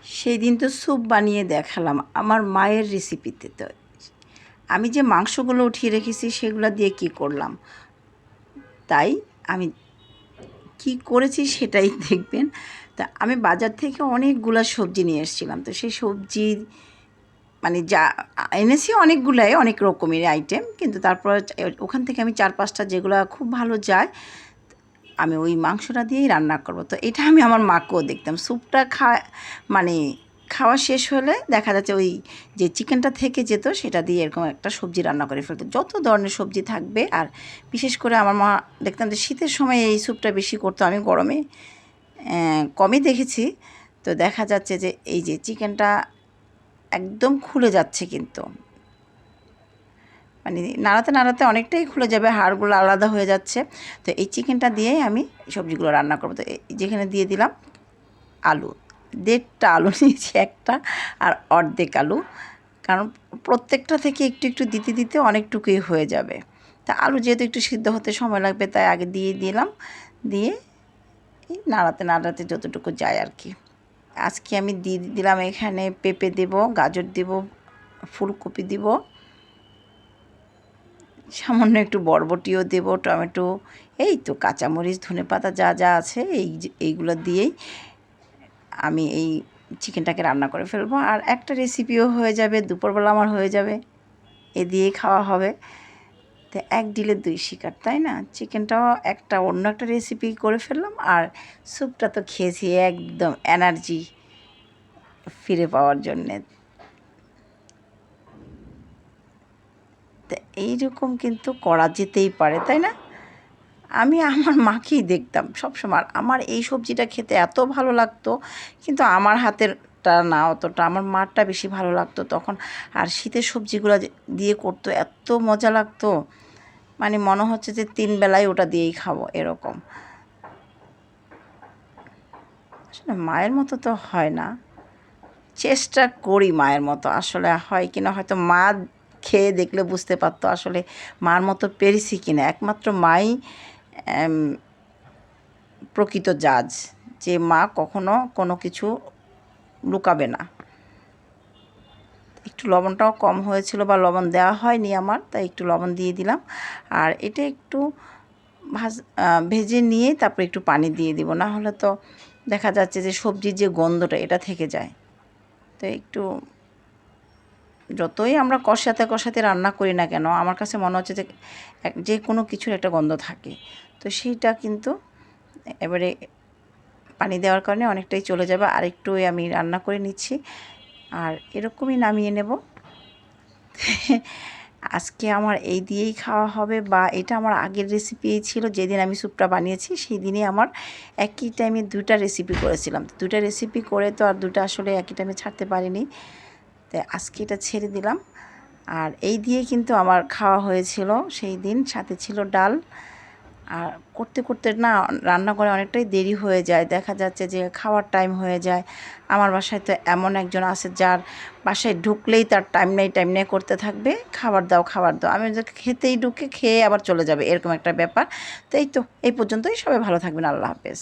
সেই দিন তো স্যুপ বানিয়ে দেখালাম আমার মায়ের রেসিপিতে। তো আমি যে মাংসগুলো উঠিয়ে রেখেছি সেগুলো দিয়ে কি করলাম, তাই আমি কি করেছি সেটাই দেখবেন। তা আমি বাজার থেকে অনেকগুলা সবজি নিয়ে এসেছিলাম। তো সেই সবজি মানে যা এনেছি অনেকগুলাই, অনেক রকমের আইটেম, কিন্তু তারপর ওখান থেকে আমি 4-5টা যেগুলো খুব ভালো যায় আমি ওই মাংসটা দিয়েই রান্না করব। তো এটা আমি আমার মাকেও দেখতাম স্যুপটা মানে খাওয়া শেষ হলে দেখা যাচ্ছে ওই যে চিকেনটা থেকে যেত সেটা দিয়ে এরকম একটা সবজি রান্না করে ফেলতো, যত ধরনের সবজি থাকবে। আর বিশেষ করে আমার মা দেখতাম যে শীতের সময় এই স্যুপটা বেশি করতো, আমি গরমে কমই দেখেছি। তো দেখা যাচ্ছে যে এই যে চিকেনটা একদম খুলে যাচ্ছে, কিন্তু মানে নাড়াতে নাড়াতে অনেকটাই খুলে যাবে, হাড়গুলো আলাদা হয়ে যাচ্ছে। তো এই চিকেনটা দিয়েই আমি সবজিগুলো রান্না করবো। তো যেখানে দিয়ে দিলাম আলু, 1.5টা আলু নিয়েছি, একটা আর অর্ধেক আলু, কারণ প্রত্যেকটা থেকে একটু একটু দিতে দিতে অনেকটুকুই হয়ে যাবে। তা আলু যেহেতু একটু সিদ্ধ হতে সময় লাগবে তাই আগে দিয়ে দিলাম, দিয়ে এই নাড়াতে নাড়াতে যতটুকু যায় আর কি। আজকে আমি দিয়ে দিলাম এখানে পেঁপে দেব, গাজর দেব, ফুলকপি দেব, সামান্য একটু বরবটিও দেব, টমেটো, এই তো কাঁচামরিচ, ধনেপাতা যা যা আছে এইগুলো দিয়েই আমি এই চিকেনটাকে রান্না করে ফেলবো। আর একটা রেসিপিও হয়ে যাবে, দুপুরবেলা আমার হয়ে যাবে, এ দিয়েই খাওয়া হবে। তো এক ডিলে 2 শিকার, তাই না? চিকেনটাও একটা অন্য একটা রেসিপি করে ফেললাম, আর স্যুপটা তো খেয়েছি একদম এনার্জি ফিরে পাওয়ার জন্যে। তো এইরকম কিন্তু করা যেতেই পারে, তাই না? আমি আমার মাকেই দেখতাম সবসময়, আর আমার এই সবজিটা খেতে এত ভালো লাগতো, কিন্তু আমার হাতেরটা না অতটা, আমার মারটা বেশি ভালো লাগতো তখন। আর শীতের সবজিগুলো দিয়ে করতো, এত মজা লাগতো, মানে মনে হচ্ছে যে 3 বেলায় ওটা দিয়েই খাবো এরকম। আসলে মায়ের মতো তো হয় না, চেষ্টা করি মায়ের মতো, আসলে হয় কিনা হয়তো মা খেয়ে দেখলে বুঝতে পারতো আসলে মার মতো পেরেছি কিনা। একমাত্র মাই প্রকৃত জাজ, যে মা কখনো কোনো কিছু লুকাবে না। একটু লবণটাও কম হয়েছিল বা লবণ দেওয়া হয়নি আমার, তাই একটু লবণ দিয়ে দিলাম। আর এটা একটু ভেজে নিয়ে তারপর একটু পানি দিয়ে দিব, না হলে তো দেখা যাচ্ছে যে সবজির যে গন্ধটা এটা থেকে যায়। তো একটু যতই আমরা কষাতে কষাতে রান্না করি না কেন, আমার কাছে মনে হচ্ছে যে যে কোনো কিছুর একটা গন্ধ থাকে। তো সেইটা কিন্তু এবারে পানি দেওয়ার কারণে অনেকটাই চলে যাবে। আর একটু আমি রান্না করে নিচ্ছি, আর এরকমই নামিয়ে নেব। আজকে আমার এই দিয়েই খাওয়া হবে, বা এটা আমার আগের রেসিপি ছিল, যেদিন আমি স্যুপটা বানিয়েছি সেই দিনই আমার একই টাইমে 2টা রেসিপি করেছিলাম। 2টা রেসিপি করে তো আর 2টা আসলে একই টাইমে ছাড়তে পারিনি, তাই আজকে এটা ছেড়ে দিলাম। আর এই দিয়ে কিন্তু আমার খাওয়া হয়েছিল সেই দিন, সাথে ছিল ডাল। আর করতে করতে না রান্না করে অনেকটাই দেরি হয়ে যায়, দেখা যাচ্ছে যে খাওয়ার টাইম হয়ে যায়। আমার বাসায় তো এমন একজন আছে যার বাসায় ঢুকলেই তার টাইম নেই করতে থাকবে, খাবার দাও খাবার দাও, আমি যে খেতেই ঢুকে খেয়ে আবার চলে যাবে, এরকম একটা ব্যাপার। তো এই পর্যন্তই, সবাই ভালো থাকবেন, আল্লাহ হাফেজ।